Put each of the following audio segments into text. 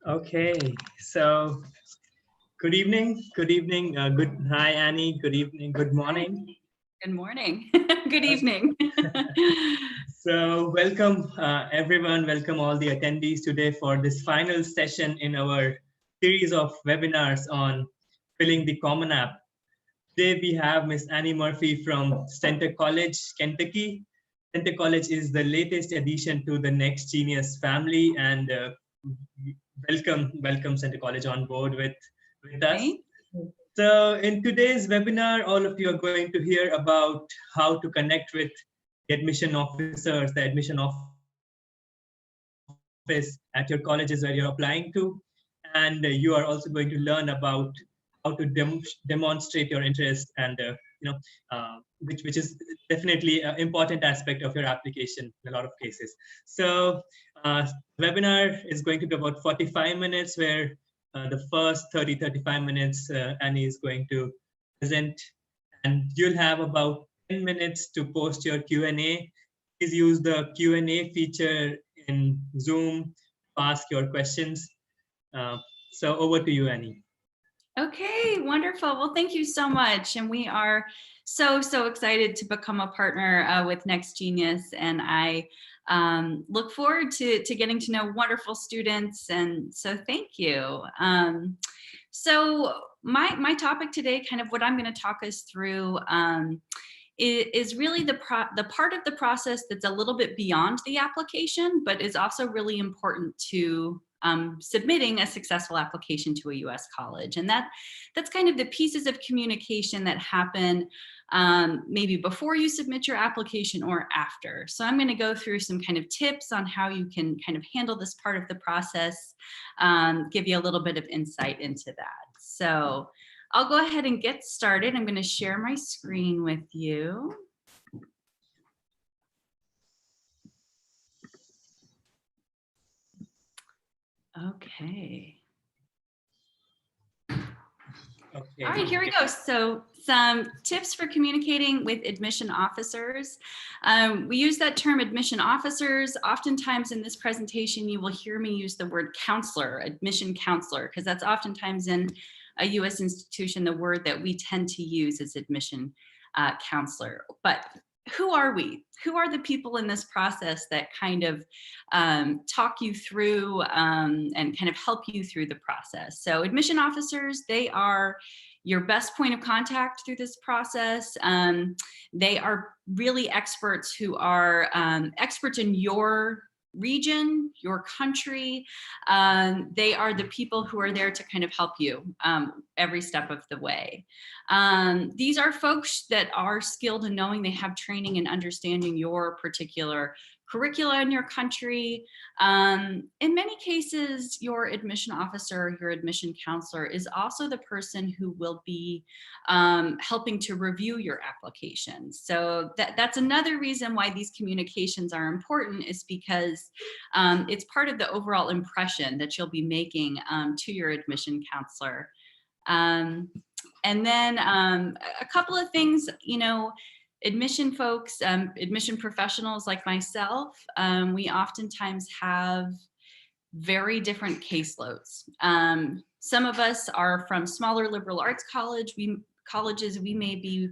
Okay, so good evening, hi Annie, good evening, good Hi. morning. Good morning. Good evening. So welcome everyone, welcome all the attendees today for this final session in our series of webinars on filling the Common App. Today we have Miss Annie Murphy from Center College, Kentucky. Center College is the latest addition to the Next Genius family, and welcome Center College on board with us. Thank So in today's webinar, all of you are going to hear about how to connect with the admission officers, the admission office at your colleges where you're applying to. And you are also going to learn about how to demonstrate your interest and which is definitely an important aspect of your application in a lot of cases. So webinar is going to be about 45 minutes, where the first 35 minutes Annie is going to present, and you'll have about 10 minutes to post your Q&A. Please use the Q&A feature in Zoom to ask your questions. So over to you, Annie. Okay, wonderful. Well, thank you so much. And we are so excited to become a partner with Next Genius. And I look forward to getting to know wonderful students. And so thank you. So my topic today, kind of what I'm going to talk us through, is really the part of the process that's a little bit beyond the application, but is also really important to submitting a successful application to a U.S. college. And that's kind of the pieces of communication that happen maybe before you submit your application or after. So I'm going to go through some kind of tips on how you can kind of handle this part of the process, give you a little bit of insight into that. So I'll go ahead and get started. I'm going to share my screen with you. Okay. All right, here we go. So some tips for communicating with admission officers. We use that term admission officers. Oftentimes in this presentation, you will hear me use the word counselor, admission counselor, because that's oftentimes in a U.S. institution, the word that we tend to use is admission counselor. But who are we? Who are the people in this process that kind of talk you through and kind of help you through the process? So admission officers, they are your best point of contact through this process. They are really experts who are experts in your region, your country. They are the people who are there to kind of help you every step of the way. These are folks that are skilled in knowing they have training and understanding your particular curricula in your country. In many cases, your admission officer, your admission counselor is also the person who will be helping to review your application. So that's another reason why these communications are important, is because it's part of the overall impression that you'll be making to your admission counselor. And then a couple of things, admission folks, admission professionals like myself, we oftentimes have very different caseloads. Some of us are from smaller liberal arts colleges. We may be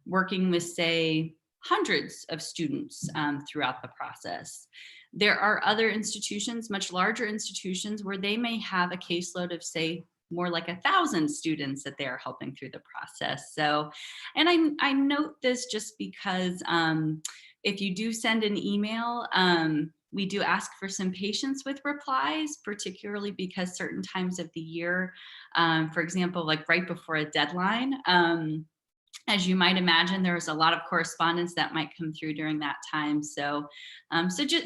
working with, say, hundreds of students throughout the process. There are other institutions, much larger institutions, where they may have a caseload of, say, more like 1,000 students that they're helping through the process. So, and I note this just because if you do send an email, we do ask for some patience with replies, particularly because certain times of the year, for example, like right before a deadline, as you might imagine, there's a lot of correspondence that might come through during that time. So,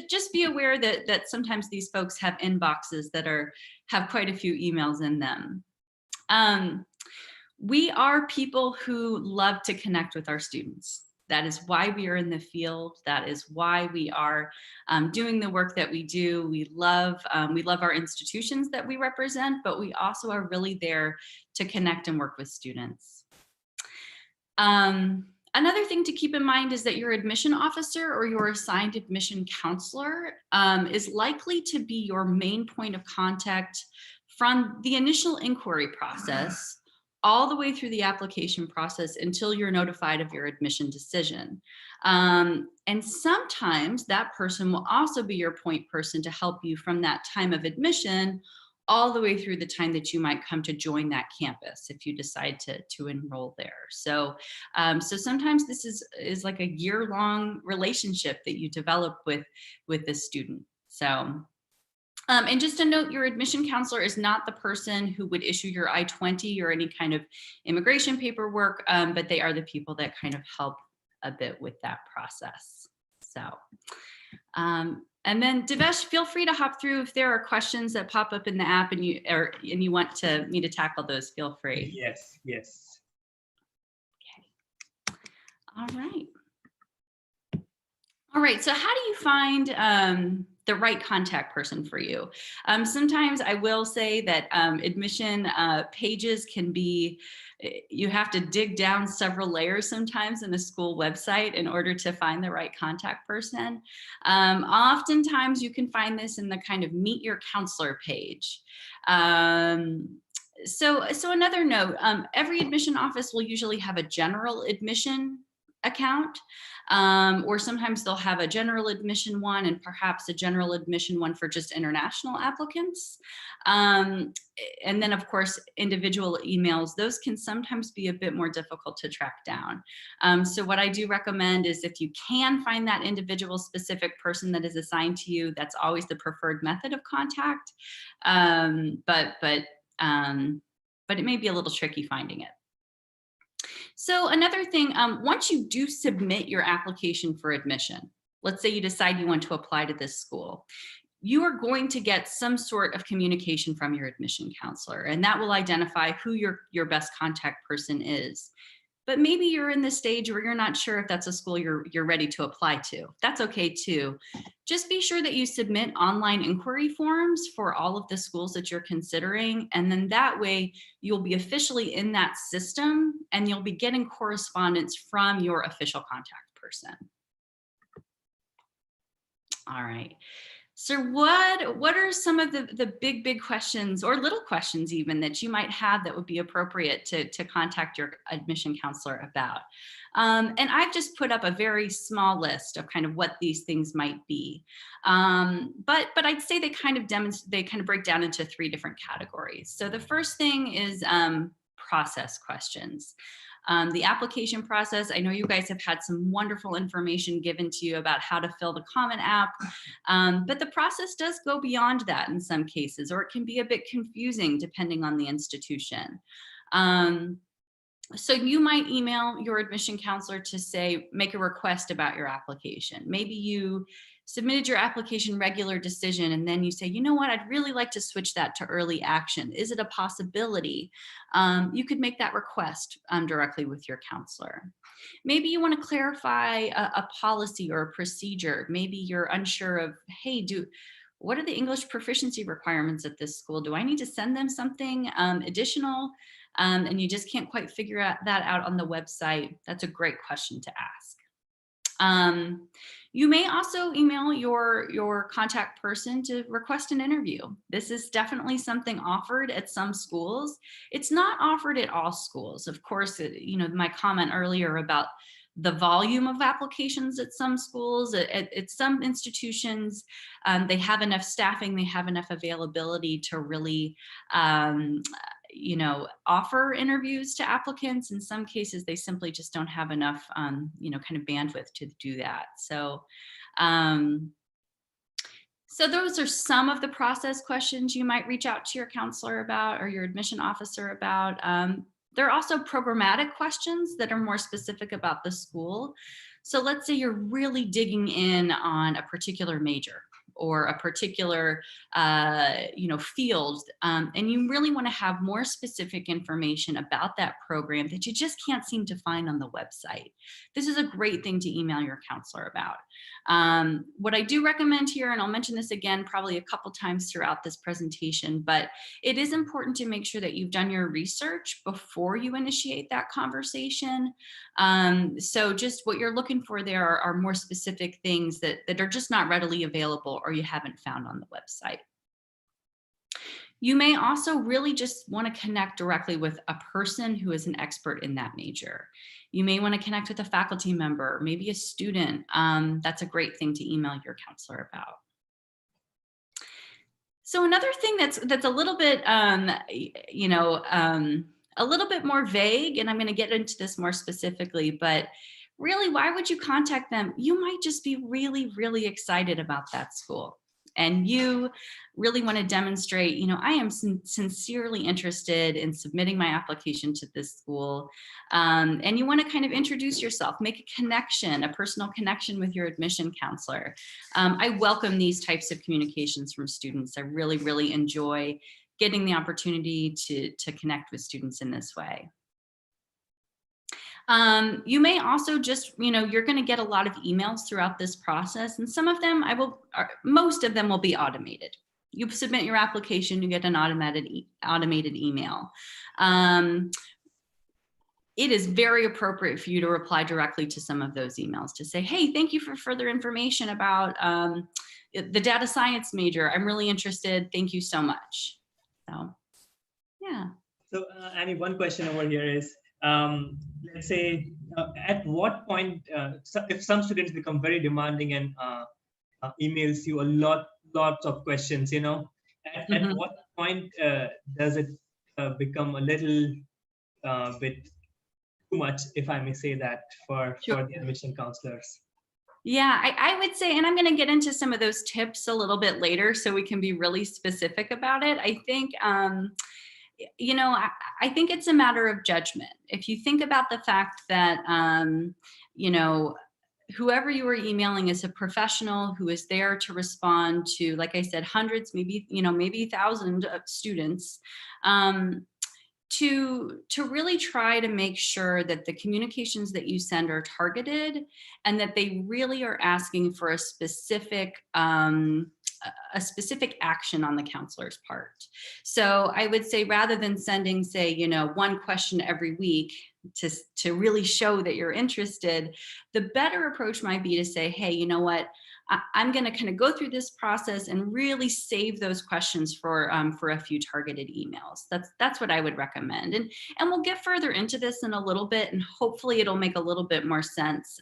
just be aware that sometimes these folks have inboxes that have quite a few emails in them. We are people who love to connect with our students. That is why we are in the field. That is why we are doing the work that we do. We love our institutions that we represent, but we also are really there to connect and work with students. Another thing to keep in mind is that your admission officer or your assigned admission counselor is likely to be your main point of contact from the initial inquiry process all the way through the application process until you're notified of your admission decision. And sometimes that person will also be your point person to help you from that time of admission all the way through the time that you might come to join that campus if you decide to enroll there. So, so sometimes this is like a year-long relationship that you develop with the student. So, and just a note, your admission counselor is not the person who would issue your I-20 or any kind of immigration paperwork, but they are the people that kind of help a bit with that process. So, and then Devesh, feel free to hop through if there are questions that pop up in the app and you want me to tackle those, feel free. Yes, yes. Okay. All right. All right, so how do you find the right contact person for you? Sometimes I will say that admission pages can be, you have to dig down several layers sometimes in a school website in order to find the right contact person. Oftentimes you can find this in the kind of meet your counselor page. So another note, every admission office will usually have a general admission account, or sometimes they'll have a general admission one and perhaps a general admission one for just international applicants. And then of course, individual emails, those can sometimes be a bit more difficult to track down. So what I do recommend is if you can find that individual specific person that is assigned to you, that's always the preferred method of contact. But it may be a little tricky finding it. So another thing, once you do submit your application for admission, let's say you decide you want to apply to this school, you are going to get some sort of communication from your admission counselor, and that will identify who your best contact person is. But maybe you're in the stage where you're not sure if that's a school you're ready to apply to. That's okay too. Just be sure that you submit online inquiry forms for all of the schools that you're considering. And then that way you'll be officially in that system and you'll be getting correspondence from your official contact person. All right. So what are some of the big questions or little questions even that you might have that would be appropriate to contact your admission counselor about? And I've just put up a very small list of kind of what these things might be. But I'd say they kind of break down into 3 different categories. So the first thing is process questions. The application process, I know you guys have had some wonderful information given to you about how to fill the Common App, but the process does go beyond that in some cases, or it can be a bit confusing depending on the institution. So you might email your admission counselor to say, make a request about your application. Maybe you submitted your application regular decision and then you say, you know what, I'd really like to switch that to early action. Is it a possibility? You could make that request directly with your counselor. Maybe you want to clarify a policy or a procedure. Maybe you're unsure of, hey, what are the English proficiency requirements at this school? Do I need to send them something additional? And you just can't quite figure that out on the website. That's a great question to ask. You may also email your contact person to request an interview. This is definitely something offered at some schools. It's not offered at all schools. Of course, you know, my comment earlier about the volume of applications at some schools, at some institutions, they have enough staffing, they have enough availability to really you know, offer interviews to applicants. In some cases, they simply just don't have enough, you know, kind of bandwidth to do that. So, so those are some of the process questions you might reach out to your counselor about or your admission officer about. There are also programmatic questions that are more specific about the school. So let's say you're really digging in on a particular major or a particular you know, field, and you really want to have more specific information about that program that you just can't seem to find on the website. This is a great thing to email your counselor about. What I do recommend here, and I'll mention this again probably a couple times throughout this presentation, but it is important to make sure that you've done your research before you initiate that conversation. So just what you're looking for there are more specific things that are just not readily available or you haven't found on the website. You may also really just want to connect directly with a person who is an expert in that major. You may want to connect with a faculty member, maybe a student. That's a great thing to email your counselor about. So another thing that's a little bit, a little bit more vague, and I'm going to get into this more specifically, but really, why would you contact them? You might just be really, really excited about that school. And you really want to demonstrate, I am sincerely interested in submitting my application to this school. And you want to kind of introduce yourself, make a connection, a personal connection with your admission counselor. I welcome these types of communications from students. I really, really enjoy getting the opportunity to connect with students in this way. You may also just, you're going to get a lot of emails throughout this process, and some of them most of them will be automated. You submit your application, you get an automated email. It is very appropriate for you to reply directly to some of those emails to say, hey, thank you for further information about the data science major. I'm really interested. Thank you so much. So, yeah. So Annie, one question over here is, let's say, at what point, if some students become very demanding and emails you lots of questions, at what point does it become a little bit too much, if I may say that, for the admission counselors? Yeah, I would say, and I'm going to get into some of those tips a little bit later so we can be really specific about it. I think, I think it's a matter of judgment. If you think about the fact that, whoever you are emailing is a professional who is there to respond to, like I said, hundreds, maybe thousands of students, to really try to make sure that the communications that you send are targeted and that they really are asking for a specific action on the counselor's part. So I would say, rather than sending, say, one question every week to really show that you're interested, the better approach might be to say, hey, you know what, I'm going to kind of go through this process and really save those questions for a few targeted emails. That's what I would recommend. And we'll get further into this in a little bit, and hopefully it'll make a little bit more sense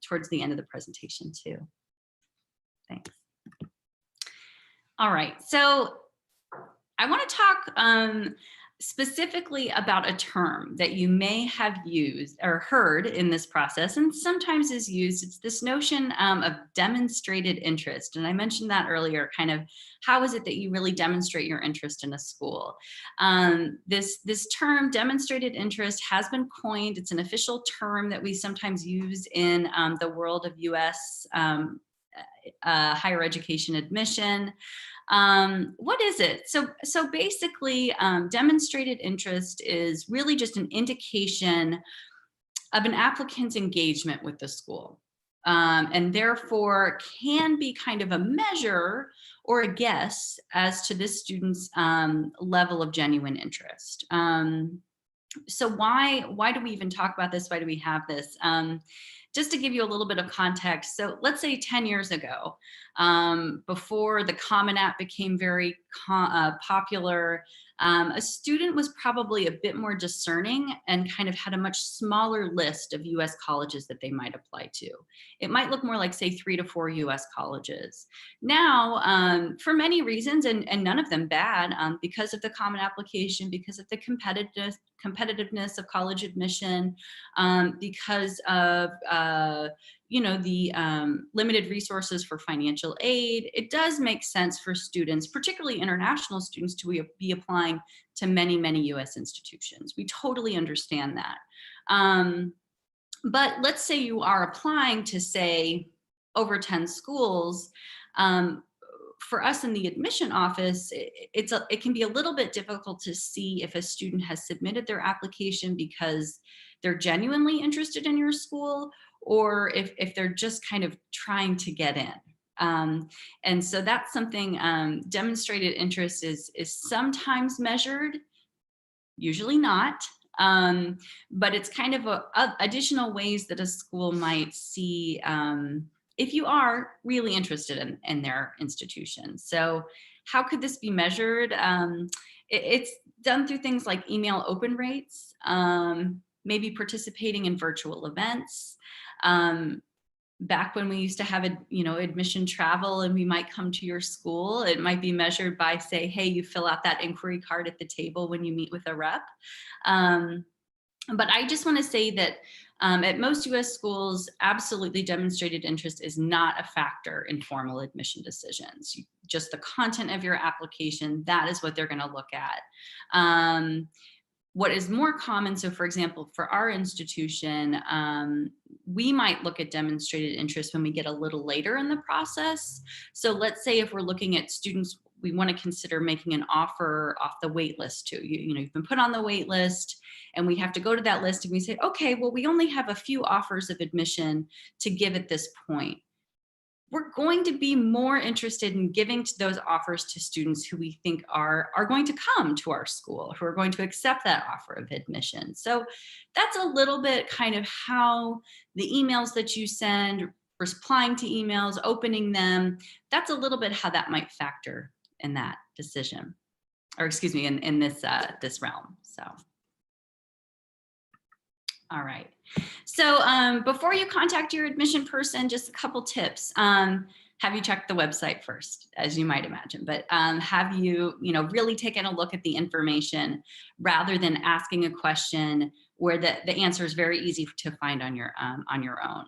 towards the end of the presentation too. Thanks. All right, so I want to talk specifically about a term that you may have used or heard in this process, and sometimes is used. It's this notion of demonstrated interest. And I mentioned that earlier, kind of how is it that you really demonstrate your interest in a school? This term, demonstrated interest, has been coined. It's an official term that we sometimes use in the world of US higher education admission. What is it? So basically, demonstrated interest is really just an indication of an applicant's engagement with the school, and therefore can be kind of a measure or a guess as to this student's level of genuine interest. So why do we even talk about this? Why do we have this? Just to give you a little bit of context, so let's say 10 years ago, before the Common App became very popular, a student was probably a bit more discerning and kind of had a much smaller list of US colleges that they might apply to. It might look more like, say, 3 to 4 US colleges. Now, for many reasons, and none of them bad, because of the Common Application, because of the competitiveness of college admission, because of the limited resources for financial aid, it does make sense for students, particularly international students, to be applying to many, many US institutions. We totally understand that. But let's say you are applying to, say, over 10 schools. For us in the admission office, it can be a little bit difficult to see if a student has submitted their application because they're genuinely interested in your school, or if they're just kind of trying to get in. And so that's something, demonstrated interest is sometimes measured, usually not. But it's kind of additional ways that a school might see if you are really interested in their institution. So how could this be measured? It's done through things like email open rates, maybe participating in virtual events. Back when we used to have admission travel and we might come to your school, it might be measured by, say, hey, you fill out that inquiry card at the table when you meet with a rep. But I just want to say that at most US schools, absolutely demonstrated interest is not a factor in formal admission decisions. Just the content of your application, that is what they're going to look at. What is more common, so for example, for our institution, we might look at demonstrated interest when we get a little later in the process. So let's say if we're looking at students, we want to consider making an offer off the wait list too. You've been put on the wait list and we have to go to that list and we say, okay, well, we only have a few offers of admission to give at this point. We're going to be more interested in giving to those offers to students who we think are going to come to our school, who are going to accept that offer of admission. So that's a little bit kind of how the emails that you send, replying to emails, opening them, that's a little bit how that might factor in that decision, or excuse me, in this this realm. So. All right. So before you contact your admission person, just a couple tips. Have you checked the website first, as you might imagine, but have you, really taken a look at the information rather than asking a question where the answer is very easy to find on your own.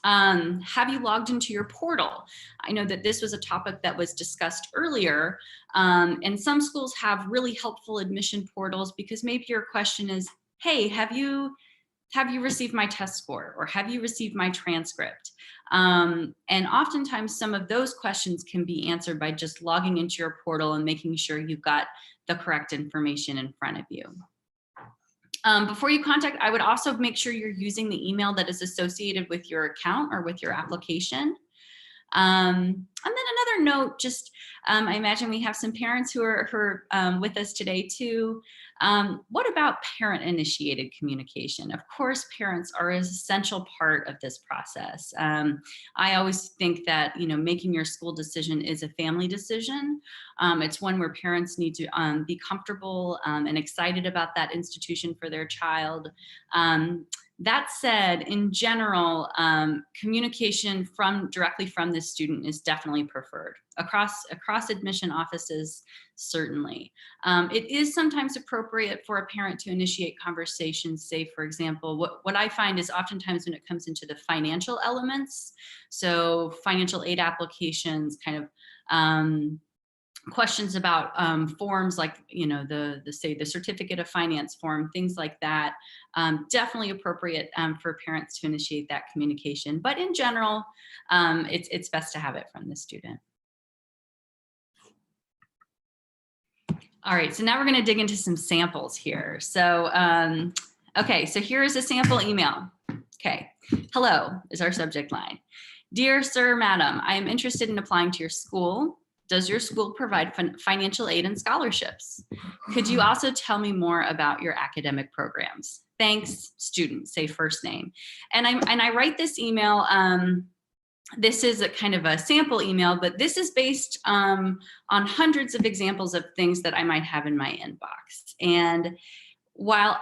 Have you logged into your portal? I know that this was a topic that was discussed earlier, and some schools have really helpful admission portals because maybe your question is, hey, have you received my test score, or have you received my transcript? And oftentimes some of those questions can be answered by just logging into your portal and making sure you've got the correct information in front of you. Before you contact, I would also make sure you're using the email that is associated with your account or with your application. And then another note, just I imagine we have some parents who are with us today too. What about parent-initiated communication? Of course, parents are an essential part of this process. I always think that making your school decision is a family decision. It's one where parents need to be comfortable and excited about that institution for their child. That said, in general, communication directly from the student is definitely preferred across admission offices, certainly. It is sometimes appropriate for a parent to initiate conversations, say, for example, what I find is oftentimes when it comes into the financial elements, so financial aid applications, kind of questions about forms like, say the certificate of finance form, things like that, definitely appropriate for parents to initiate that communication. But in general, it's best to have it from the student. All right, so now we're going to dig into some samples here. So, okay, so here is a sample email. Okay, hello is our subject line. Dear Sir, Madam, I am interested in applying to your school. Does your school provide financial aid and scholarships? Could you also tell me more about your academic programs? Thanks, student, say first name. And I write this email, this is a kind of a sample email, but this is based on hundreds of examples of things that I might have in my inbox. And while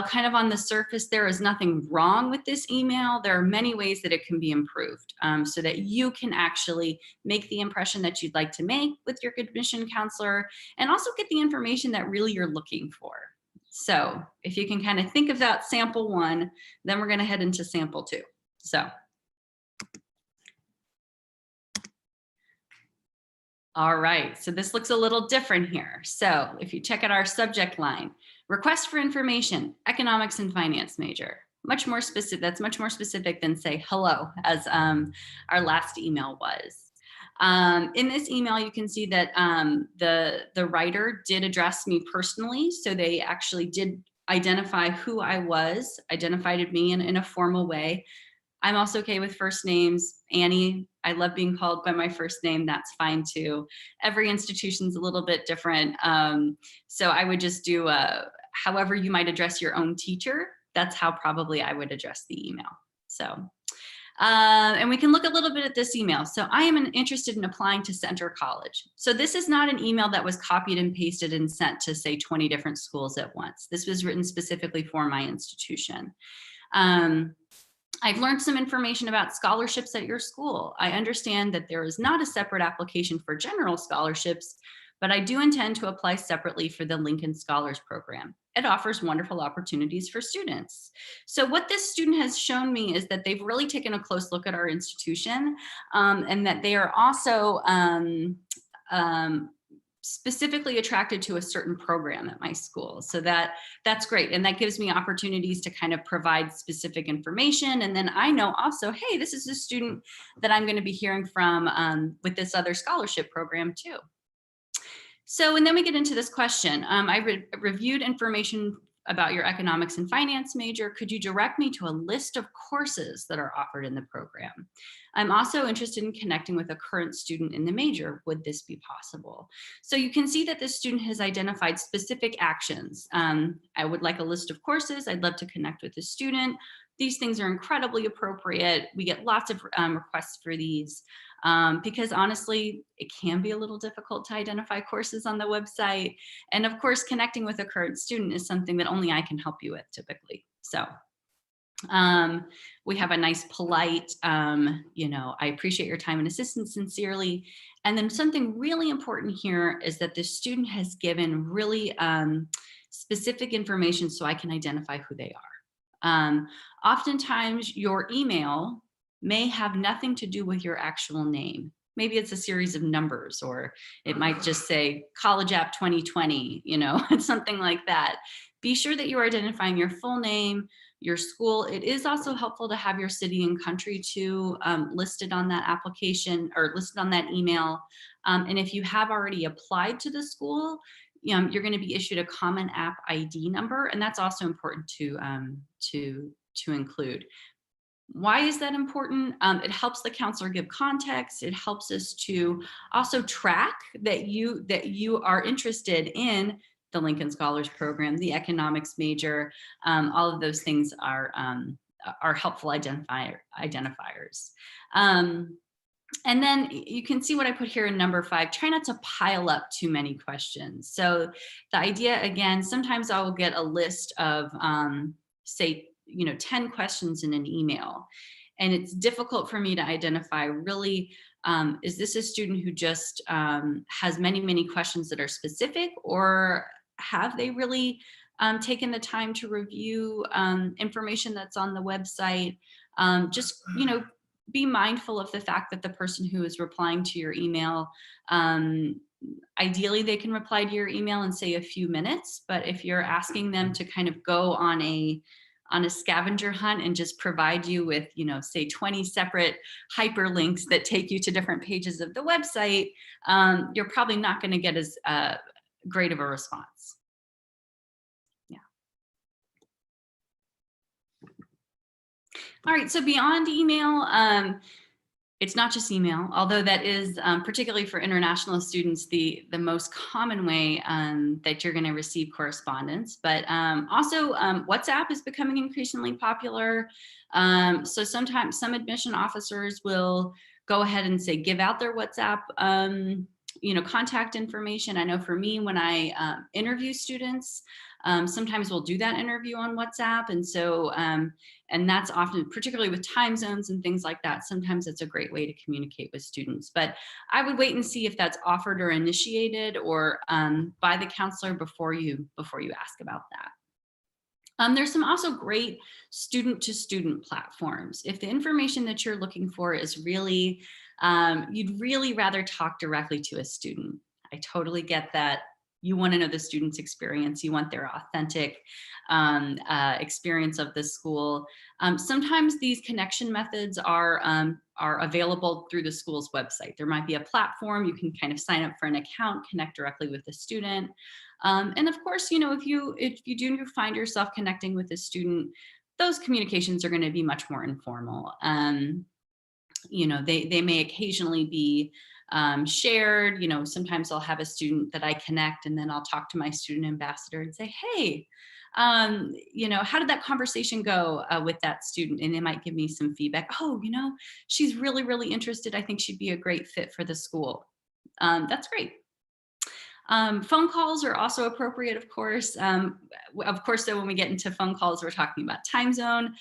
kind of on the surface, there is nothing wrong with this email, there are many ways that it can be improved so that you can actually make the impression that you'd like to make with your admission counselor and also get the information that really you're looking for. So if you can kind of think of that sample one, then we're going to head into sample two. So. All right, so this looks a little different here. So if you check out our subject line, request for information, economics and finance major, much more specific. That's much more specific than say hello, as our last email was. In this email, you can see that the writer did address me personally. So they actually did identify who I was, identified me in a formal way. I'm also okay with first names. Annie, I love being called by my first name. That's fine too. Every institution's a little bit different. So I would just do however you might address your own teacher. That's how probably I would address the email. So, and we can look a little bit at this email. So I am interested in applying to Center College. So this is not an email that was copied and pasted and sent to say 20 different schools at once. This was written specifically for my institution. I've learned some information about scholarships at your school. I understand that there is not a separate application for general scholarships, but I do intend to apply separately for the Lincoln Scholars Program. It offers wonderful opportunities for students. So what this student has shown me is that they've really taken a close look at our institution, and that they are also specifically attracted to a certain program at my school. So that's great. And that gives me opportunities to kind of provide specific information. And then I know also, hey, this is a student that I'm going to be hearing from with this other scholarship program too. So, and then we get into this question. I reviewed information about your economics and finance major. Could you direct me to a list of courses that are offered in the program? I'm also interested in connecting with a current student in the major. Would this be possible? So you can see that this student has identified specific actions. I would like a list of courses. I'd love to connect with the student. These things are incredibly appropriate. We get lots of requests for these because honestly, it can be a little difficult to identify courses on the website. And of course, connecting with a current student is something that only I can help you with typically. So we have a nice, polite, you know, I appreciate your time and assistance sincerely. And then something really important here is that the student has given really specific information so I can identify who they are. Oftentimes your email may have nothing to do with your actual name. Maybe it's a series of numbers, or it might just say College App 2020, you know, something like that. Be sure that you're identifying your full name, your school. It is also helpful to have your city and country too listed on that application or listed on that email. And if you have already applied to the school, you're going to be issued a Common App ID number, and that's also important to include. Why is that important? It helps the counselor give context. It helps us to also track that you are interested in the Lincoln Scholars Program, the economics major. All of those things are helpful identifiers. And then you can see what I put here in number 5, try not to pile up too many questions. So the idea, again, sometimes I will get a list of, say, 10 questions in an email. And it's difficult for me to identify really, is this a student who just has many, many questions that are specific, or have they really taken the time to review information that's on the website? Just, be mindful of the fact that the person who is replying to your email, ideally they can reply to your email in say a few minutes, but if you're asking them to kind of go on a scavenger hunt and just provide you with, say 20 separate hyperlinks that take you to different pages of the website, you're probably not going to get as great of a response. Yeah. All right, so beyond email, it's not just email, although that is particularly for international students, the most common way that you're going to receive correspondence. But also WhatsApp is becoming increasingly popular. So sometimes some admission officers will go ahead and say, give out their WhatsApp contact information. I know for me, when I interview students, sometimes we'll do that interview on WhatsApp. And so, and that's often, particularly with time zones and things like that, sometimes it's a great way to communicate with students. But I would wait and see if that's offered or initiated or by the counselor before you ask about that. There's some also great student-to-student platforms. If the information that you're looking for is really, you'd really rather talk directly to a student. I totally get that. You want to know the student's experience. You want their authentic experience of the school. Sometimes these connection methods are available through the school's website. There might be a platform. You can kind of sign up for an account, connect directly with the student. And of course, if you do find yourself connecting with a student, those communications are going to be much more informal. You know, they may occasionally be shared. You know, sometimes I'll have a student that I connect, and then I'll talk to my student ambassador and say, hey, you know, how did that conversation go with that student? And they might give me some feedback. Oh, you know, she's really, really interested. I think she'd be a great fit for the school. That's great. Phone calls are also appropriate, of course. So when we get into phone calls, we're talking about time zone,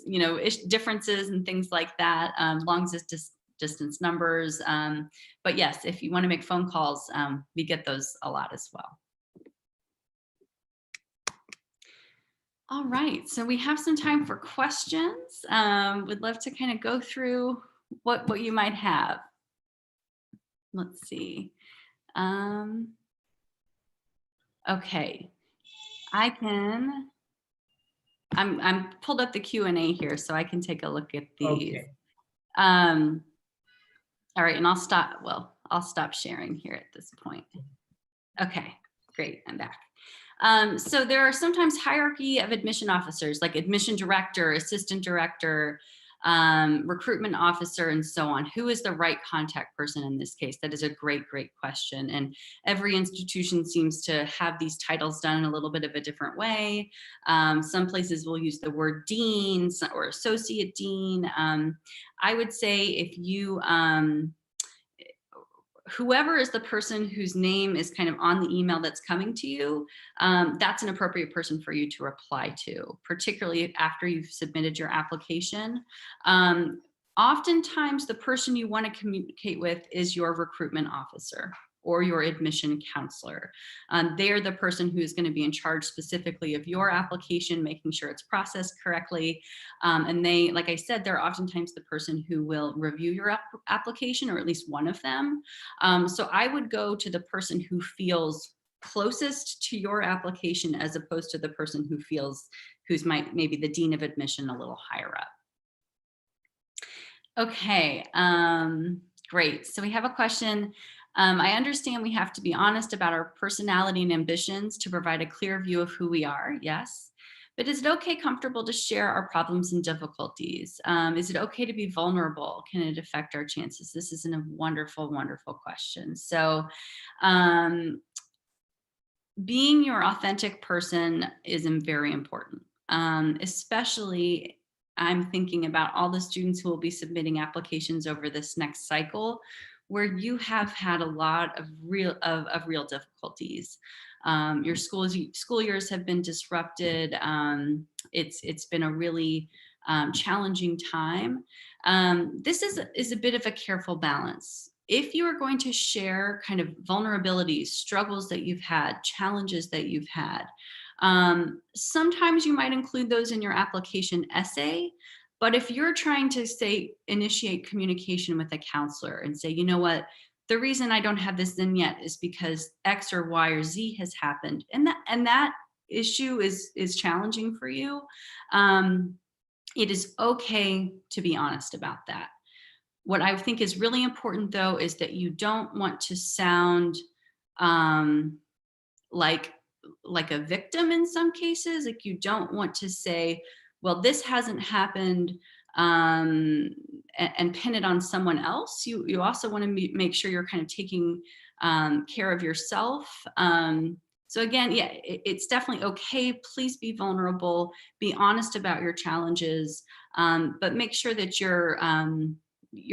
you know, differences and things like that, long distance numbers. But yes, if you want to make phone calls, we get those a lot as well. All right, so we have some time for questions. Would love to kind of go through what you might have. Let's see. Okay, I'm pulled up the Q&A here, so I can take a look at these. Okay. All right, and I'll stop sharing here at this point. Okay, great, I'm back. So there are sometimes hierarchy of admission officers, like admission director, assistant director, recruitment officer, and so on. Who is the right contact person in this case? That is a great question. And every institution seems to have these titles done in a little bit of a different way. Some places will use the word dean or associate dean. I would say if you, whoever is the person whose name is kind of on the email that's coming to you, that's an appropriate person for you to reply to, particularly after you've submitted your application. Oftentimes, the person you want to communicate with is your recruitment officer or your admission counselor. They're the person who is going to be in charge specifically of your application, making sure it's processed correctly. And they, like I said, they're oftentimes the person who will review your application, or at least one of them. So I would go to the person who feels closest to your application, as opposed to the person who's maybe the dean of admission a little higher up. Okay, great. So we have a question. I understand we have to be honest about our personality and ambitions to provide a clear view of who we are. Yes. But is it comfortable to share our problems and difficulties? Is it okay to be vulnerable? Can it affect our chances? This is a wonderful question. So being your authentic person is very important, especially I'm thinking about all the students who will be submitting applications over this next cycle, where you have had a lot of real difficulties. Your school years have been disrupted. It's been a really challenging time. This is a bit of a careful balance. If you are going to share kind of vulnerabilities, struggles that you've had, challenges that you've had, sometimes you might include those in your application essay. But if you're trying to initiate communication with a counselor and say, you know what, the reason I don't have this in yet is because X or Y or Z has happened, and that issue is challenging for you, it is okay to be honest about that. What I think is really important, though, is that you don't want to sound like a victim in some cases. Like, you don't want to say, well, this hasn't happened, and pin it on someone else. You also want to make sure you're kind of taking care of yourself. So again, yeah, it's definitely okay. Please be vulnerable, be honest about your challenges, but make sure that you're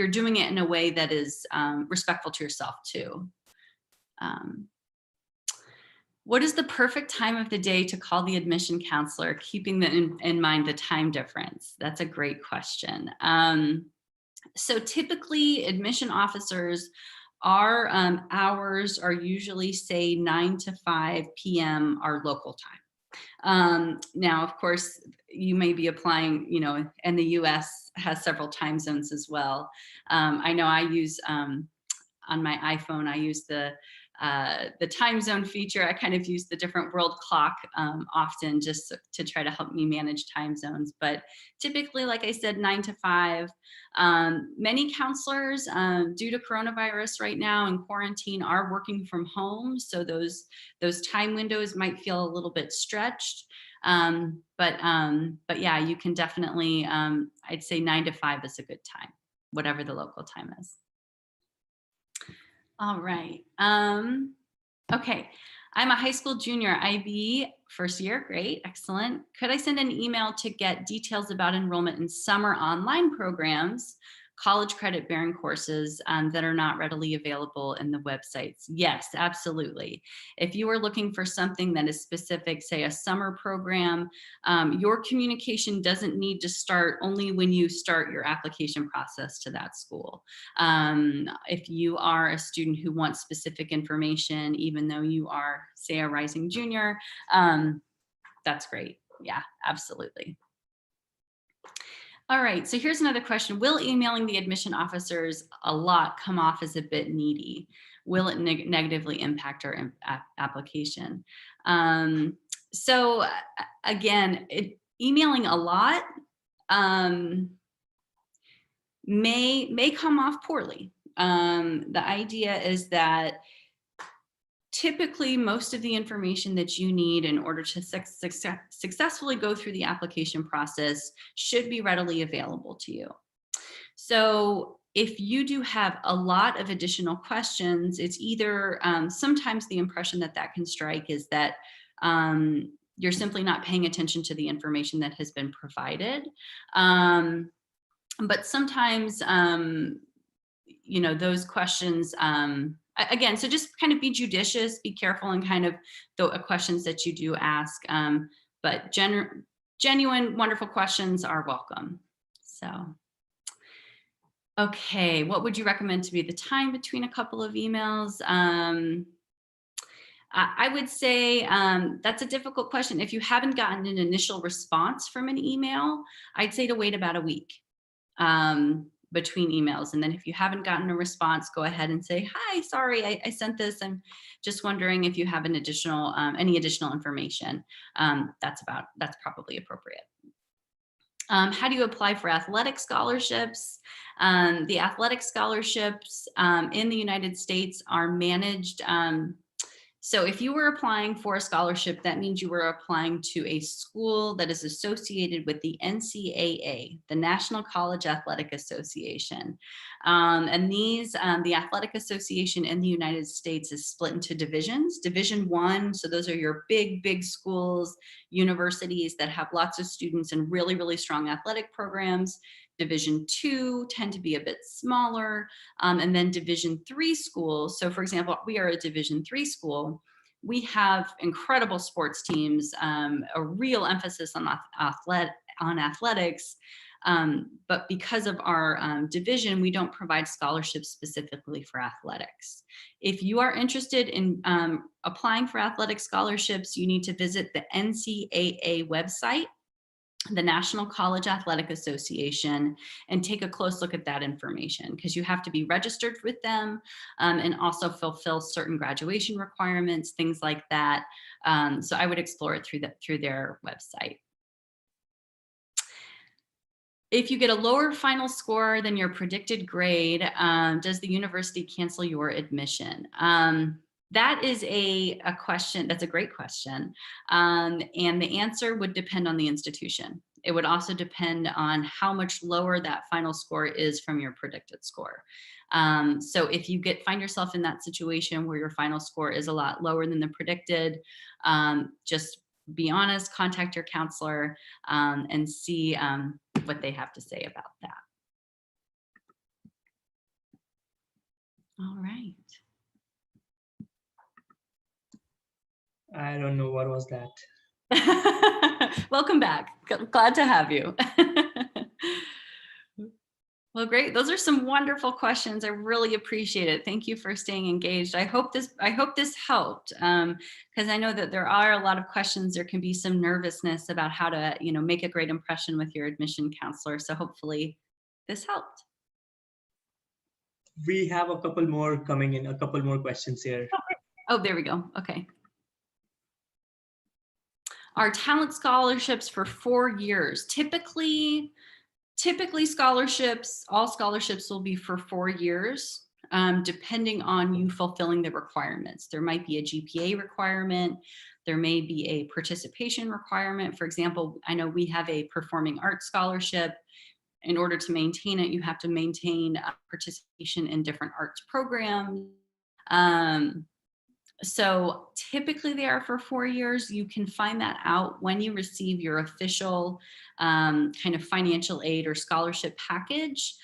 doing it in a way that is respectful to yourself too. What is the perfect time of the day to call the admission counselor, keeping in mind the time difference? That's a great question. So typically, admission officers, our hours are usually, say, 9 to 5 p.m. our local time. Now, of course, you may be applying, and the US has several time zones as well. I know I use, on my iPhone, I use the time zone feature. I kind of use the different world clock often, just to try to help me manage time zones. But typically, like I said, 9 to 5. Many counselors, due to coronavirus right now and quarantine, are working from home. So those time windows might feel a little bit stretched. But yeah, you can definitely, I'd say 9 to 5 is a good time, whatever the local time is. All right. Okay. I'm a high school junior, IB, first year. Great. Excellent. Could I send an email to get details about enrollment in summer online programs, college credit bearing courses that are not readily available in the websites? Yes, absolutely. If you are looking for something that is specific, say a summer program, your communication doesn't need to start only when you start your application process to that school. If you are a student who wants specific information, even though you are, say, a rising junior, that's great. Yeah, absolutely. All right, so here's another question. Will emailing the admission officers a lot come off as a bit needy? Will it negatively impact our application? So again, emailing a lot may come off poorly. The idea is that typically most of the information that you need in order to successfully go through the application process should be readily available to you. So if you do have a lot of additional questions, it's either sometimes the impression that can strike is that you're simply not paying attention to the information that has been provided. But sometimes, you know, those questions, again, so just kind of be judicious, be careful in kind of the questions that you do ask, but genuine, wonderful questions are welcome. So, okay, what would you recommend to be the time between a couple of emails? I would say that's a difficult question. If you haven't gotten an initial response from an email, I'd say to wait about a week. Between emails. And then if you haven't gotten a response, go ahead and say, hi, sorry, I sent this. I'm just wondering if you have an additional, any additional information. That's probably appropriate. How do you apply for athletic scholarships? The athletic scholarships in the United States are managed. So if you were applying for a scholarship, that means you were applying to a school that is associated with the NCAA, the National College Athletic Association. And these, the Athletic Association in the United States is split into divisions. Division 1, so those are your big schools, universities that have lots of students and really, really strong athletic programs. Division 2 tend to be a bit smaller, and then Division 3 schools. So for example, we are a Division 3 school. We have incredible sports teams, a real emphasis on athletics, but because of our division, we don't provide scholarships specifically for athletics. If you are interested in applying for athletic scholarships, you need to visit the NCAA website, the National College Athletic Association, and take a close look at that information, because you have to be registered with them and also fulfill certain graduation requirements, things like that. So I would explore it through their website. If you get a lower final score than your predicted grade, does the university cancel your admission? That is a question, that's a great question. And the answer would depend on the institution. It would also depend on how much lower that final score is from your predicted score. So if you find yourself in that situation where your final score is a lot lower than the predicted, just be honest, contact your counselor and see what they have to say about that. All right. I don't know, what was that? Welcome back. Glad to have you. Well, great. Those are some wonderful questions. I really appreciate it. Thank you for staying engaged. I hope this helped, because I know that there are a lot of questions. There can be some nervousness about how to, make a great impression with your admission counselor. So hopefully this helped. We have a couple more coming in, a couple more questions here. Oh, there we go. Okay. Are talent scholarships for 4 years? Typically scholarships, all scholarships will be for 4 years. depending on you fulfilling the requirements. There might be a GPA requirement. There may be a participation requirement. For example, I know we have a performing arts scholarship. In order to maintain it, you have to maintain participation in different arts programs. So typically they are for 4 years. You can find that out when you receive your official kind of financial aid or scholarship package.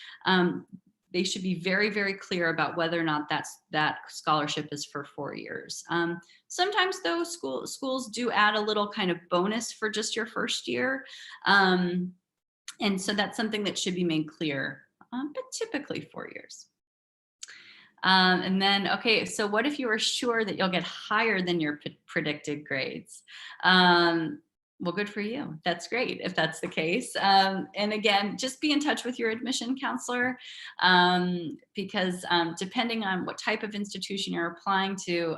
They should be very, very clear about whether or not that scholarship is for 4 years. Sometimes though, schools do add a little kind of bonus for just your first year. And so that's something that should be made clear, but typically 4 years. And then, okay, so what if you are sure that you'll get higher than your predicted grades? Well, good for you. That's great if that's the case. And again, just be in touch with your admission counselor because depending on what type of institution you're applying to,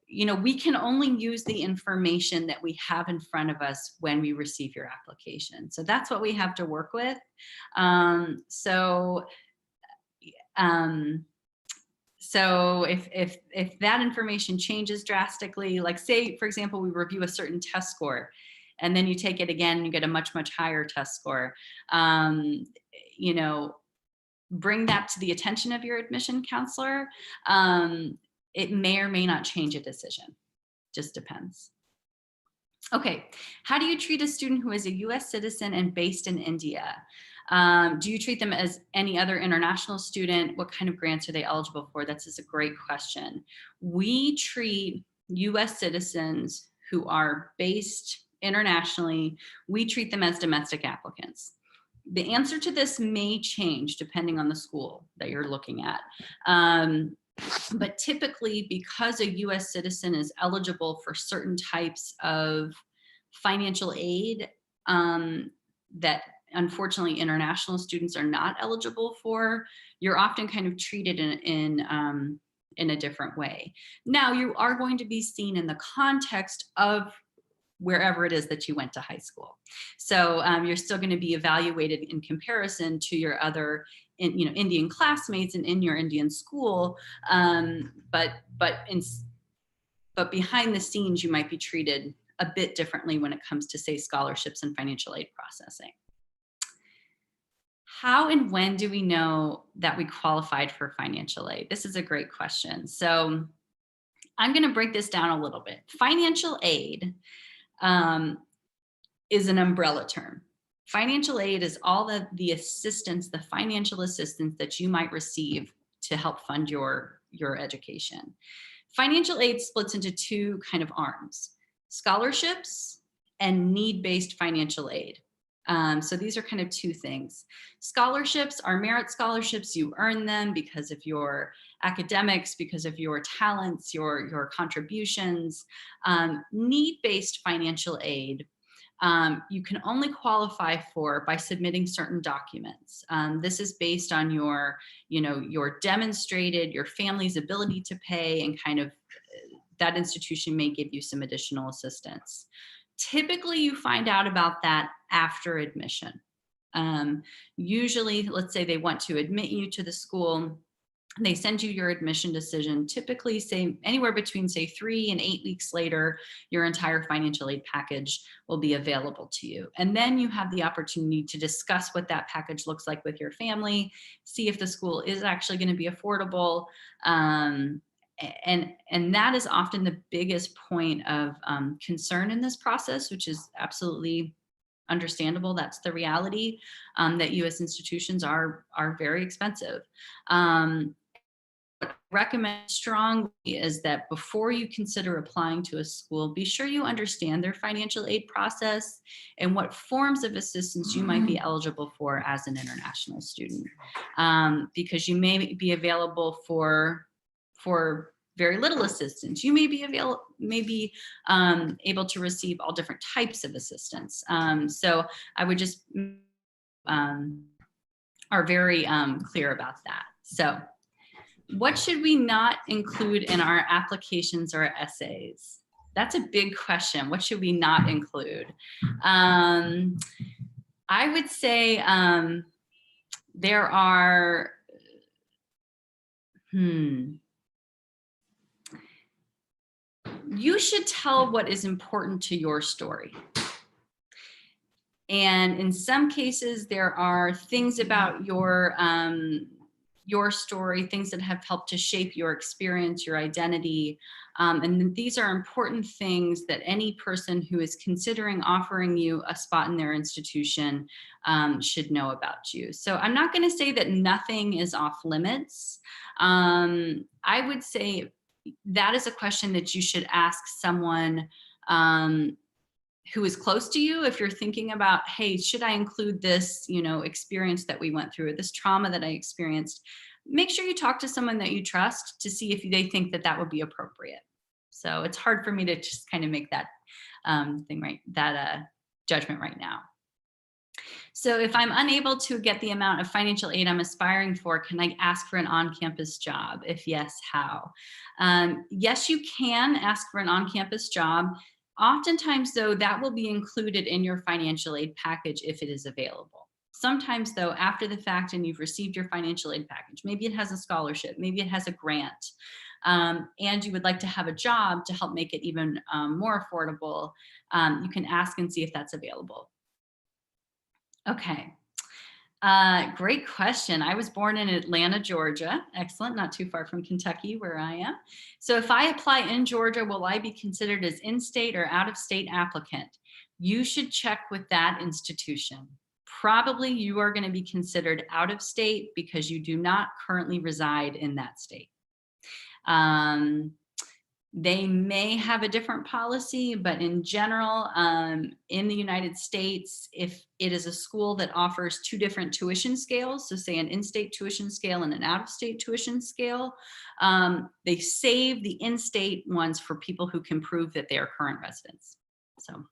you know, we can only use the information that we have in front of us when we receive your application. So that's what we have to work with. So if that information changes drastically, like say, for example, we review a certain test score and then you take it again and you get a much, much higher test score, you know, bring that to the attention of your admission counselor. It may or may not change a decision, just depends. Okay, how do you treat a student who is a US citizen and based in India? Do you treat them as any other international student? What kind of grants are they eligible for? That's just a great question. We treat US citizens who are based internationally, we treat them as domestic applicants. The answer to this may change depending on the school that you're looking at. But typically, because a US citizen is eligible for certain types of financial aid that unfortunately international students are not eligible for, you're often kind of treated in a different way. Now, you are going to be seen in the context of wherever it is that you went to high school. So you're still going to be evaluated in comparison to your other Indian classmates and in your Indian school, but behind the scenes you might be treated a bit differently when it comes to, say, scholarships and financial aid processing. How and when do we know that we qualified for financial aid? This is a great question. So I'm going to break this down a little bit. Financial aid is an umbrella term. Financial aid is all the assistance, the financial assistance that you might receive to help fund your education. Financial aid splits into two kind of arms: scholarships and need-based financial aid. So these are kind of two things. Scholarships are merit scholarships. You earn them because of your academics, because of your talents, your contributions. Need-based financial aid, you can only qualify for by submitting certain documents. This is based on your demonstrated, your family's ability to pay, and kind of that institution may give you some additional assistance. Typically, you find out about that after admission. Usually, let's say they want to admit you to the school. They send you your admission decision, typically say anywhere between, say, 3 and 8 weeks later, your entire financial aid package will be available to you. And then you have the opportunity to discuss what that package looks like with your family, see if the school is actually going to be affordable. And that is often the biggest point of concern in this process, which is absolutely understandable. That's the reality, that US institutions are very expensive. What I recommend strongly is that before you consider applying to a school, be sure you understand their financial aid process and what forms of assistance you might be eligible for as an international student, because you may be available for very little assistance. You may be able to receive all different types of assistance. So I would just are very clear about that. So what should we not include in our applications or essays? That's a big question. What should we not include? I would say there are You should tell what is important to your story. And in some cases, there are things about your story, things that have helped to shape your experience, your identity. And these are important things that any person who is considering offering you a spot in their institution should know about you. So I'm not going to say that nothing is off limits. I would say that is a question that you should ask someone who is close to you. If you're thinking about, hey, should I include this, experience that we went through, this trauma that I experienced, make sure you talk to someone that you trust to see if they think that that would be appropriate. So it's hard for me to just kind of make that judgment right now. So if I'm unable to get the amount of financial aid I'm aspiring for, can I ask for an on-campus job? If yes, how? Yes, you can ask for an on-campus job. Oftentimes, though, that will be included in your financial aid package if it is available. Sometimes, though, after the fact and you've received your financial aid package, maybe it has a scholarship, maybe it has a grant, and you would like to have a job to help make it even more affordable, you can ask and see if that's available. Okay. Great question. I was born in Atlanta, Georgia. Excellent. Not too far from Kentucky, where I am. So if I apply in Georgia, will I be considered as in-state or out-of-state applicant? You should check with that institution. Probably you are going to be considered out-of-state because you do not currently reside in that state. They may have a different policy, but in general, in the United States, if it is a school that offers two different tuition scales, so say an in-state tuition scale and an out-of-state tuition scale, they save the in-state ones for people who can prove that they are current residents. So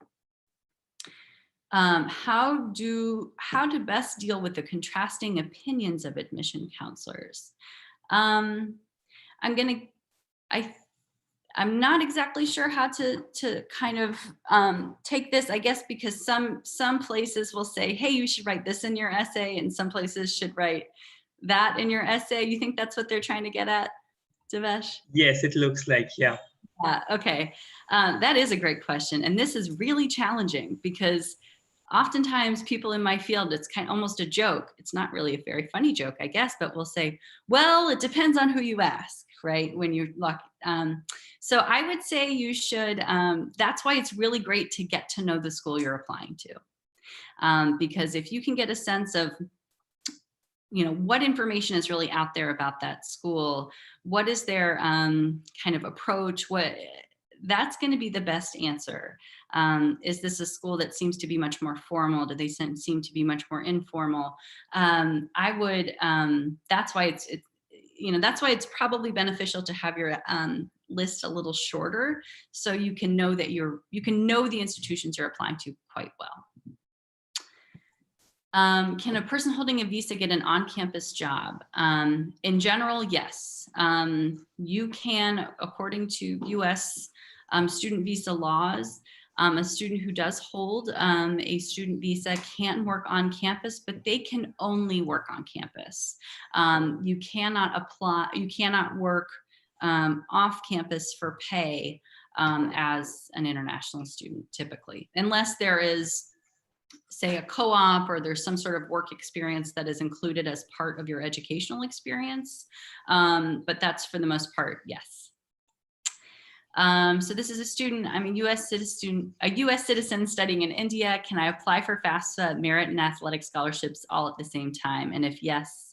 how to best deal with the contrasting opinions of admission counselors? I'm not exactly sure how to kind of take this, I guess, because some places will say, hey, you should write this in your essay, and some places should write that in your essay. You think that's what they're trying to get at, Devesh? Yes, it looks like, yeah. Okay, that is a great question. And this is really challenging because oftentimes people in my field, it's kind of almost a joke. It's not really a very funny joke, I guess, but we'll say, well, it depends on who you ask, right? When you're lucky. So I would say you should, that's why it's really great to get to know the school you're applying to. Because if you can get a sense of, what information is really out there about that school, what is their kind of approach, that's going to be the best answer. Is this a school that seems to be much more formal? Do they seem to be much more informal? I would, that's why that's why it's probably beneficial to have your list a little shorter, so you can know that you can know the institutions you're applying to quite well. Can a person holding a visa get an on-campus job? In general, yes. You can, according to US student visa laws, a student who does hold a student visa can work on campus, but they can only work on campus. You cannot work off campus for pay as an international student typically, unless there is, say, a co-op or there's some sort of work experience that is included as part of your educational experience. But that's for the most part, yes. So this is a student, I'm a U.S. citizen studying in India. Can I apply for FAFSA, merit, and athletic scholarships all at the same time? And if yes,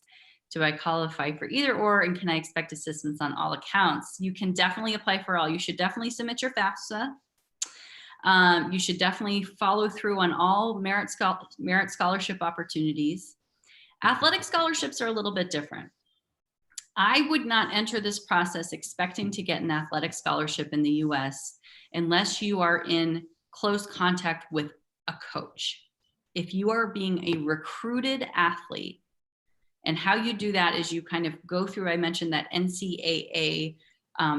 do I qualify for either or, and can I expect assistance on all accounts? You can definitely apply for all. You should definitely submit your FAFSA. You should definitely follow through on all merit scholarship opportunities. Athletic scholarships are a little bit different. I would not enter this process expecting to get an athletic scholarship in the US unless you are in close contact with a coach. If you are being a recruited athlete, and how you do that is you kind of go through, I mentioned that NCAA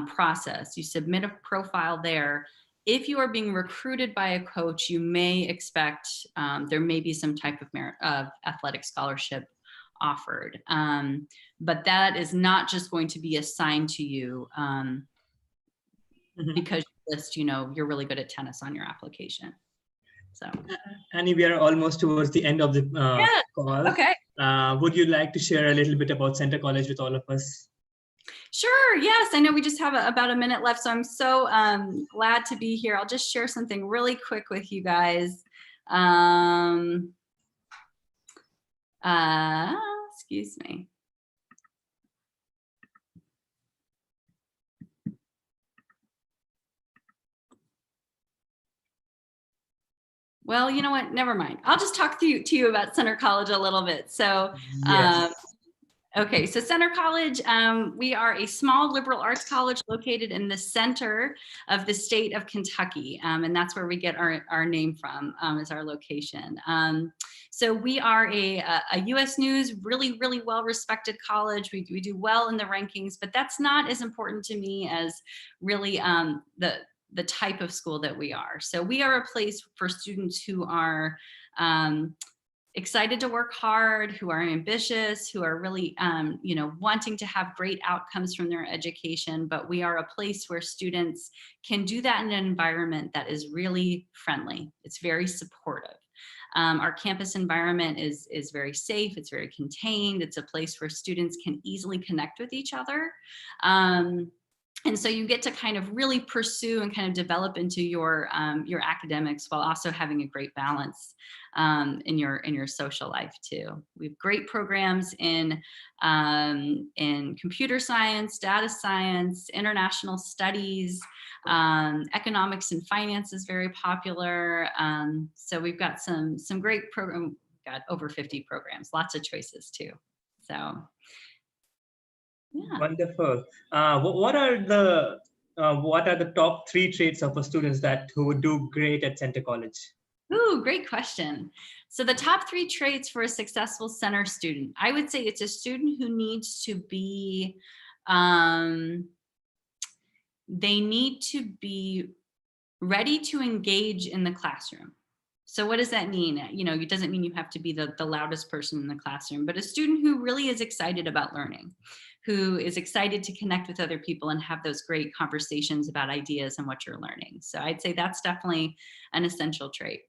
process. You submit a profile there. If you are being recruited by a coach, you may expect there may be some type of merit of athletic scholarship offered. But that is not just going to be assigned to you because you list, you're really good at tennis on your application. So, Annie, we are almost towards the end of the call. Okay. Would you like to share a little bit about Center College with all of us? Sure. Yes. I know we just have about a minute left, so I'm so glad to be here. I'll just share something really quick with you guys. Excuse me. Well, you know what? Never mind. I'll just talk to you about Center College a little bit. So, yes. Okay, so Center College, we are a small liberal arts college located in the center of the state of Kentucky, and that's where we get our name from, is our location. So we are a U.S. News, really, really well-respected college. We do well in the rankings, but that's not as important to me as really the type of school that we are. So we are a place for students who are excited to work hard, who are ambitious, who are really, wanting to have great outcomes from their education. But we are a place where students can do that in an environment that is really friendly. It's very supportive. Our campus environment is very safe. It's very contained. It's a place where students can easily connect with each other. And so you get to kind of really pursue and kind of develop into your academics while also having a great balance in your social life too. We have great programs in computer science, data science, international studies, economics and finance is very popular. So we've got some great programs. We've got over 50 programs, lots of choices too. So. Yeah. Wonderful. What are the top 3 traits of a student who would do great at Center College? Ooh, great question. So the top 3 traits for a successful center student, I would say it's a student who needs to be, they need to be ready to engage in the classroom. So what does that mean? It doesn't mean you have to be the loudest person in the classroom, but a student who really is excited about learning, who is excited to connect with other people and have those great conversations about ideas and what you're learning. So I'd say that's definitely an essential trait.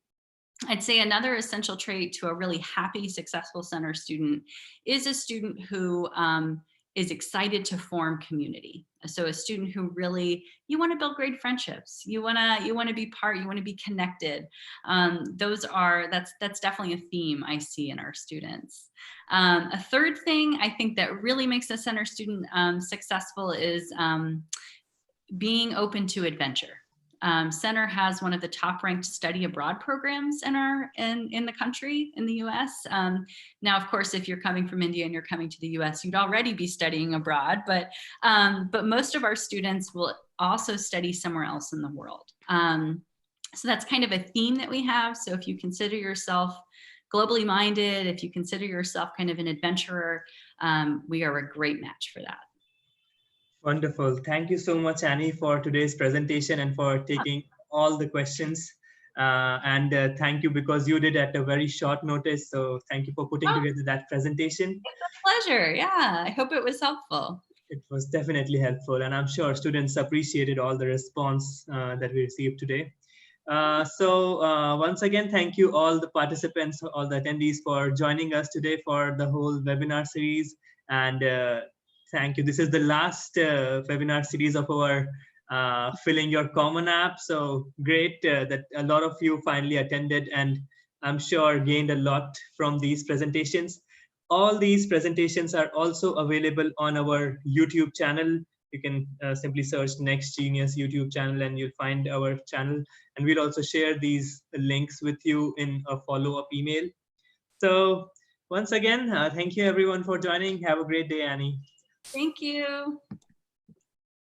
I'd say another essential trait to a really happy, successful center student is a student who is excited to form community. So a student who really, you want to build great friendships. You want to be part, you want to be connected. That's definitely a theme I see in our students. A third thing I think that really makes a center student successful is being open to adventure. Center has one of the top ranked study abroad programs in the country, in the US. Now, of course, if you're coming from India and you're coming to the US, you'd already be studying abroad, but most of our students will also study somewhere else in the world. So that's kind of a theme that we have. So if you consider yourself globally minded, if you consider yourself kind of an adventurer, we are a great match for that. Wonderful. Thank you so much, Annie, for today's presentation and for taking all the questions. And thank you because you did at a very short notice. So thank you for putting together that presentation. It's a pleasure. Yeah, I hope it was helpful. It was definitely helpful. And I'm sure students appreciated all the response that we received today. So once again, thank you all the participants, all the attendees for joining us today for the whole webinar series. And thank you. This is the last webinar series of our Filling Your Common app. So great that a lot of you finally attended and I'm sure gained a lot from these presentations. All these presentations are also available on our YouTube channel. You can simply search Next Genius YouTube channel and you'll find our channel. And we'll also share these links with you in a follow-up email. So once again, thank you everyone for joining. Have a great day, Annie. Thank you.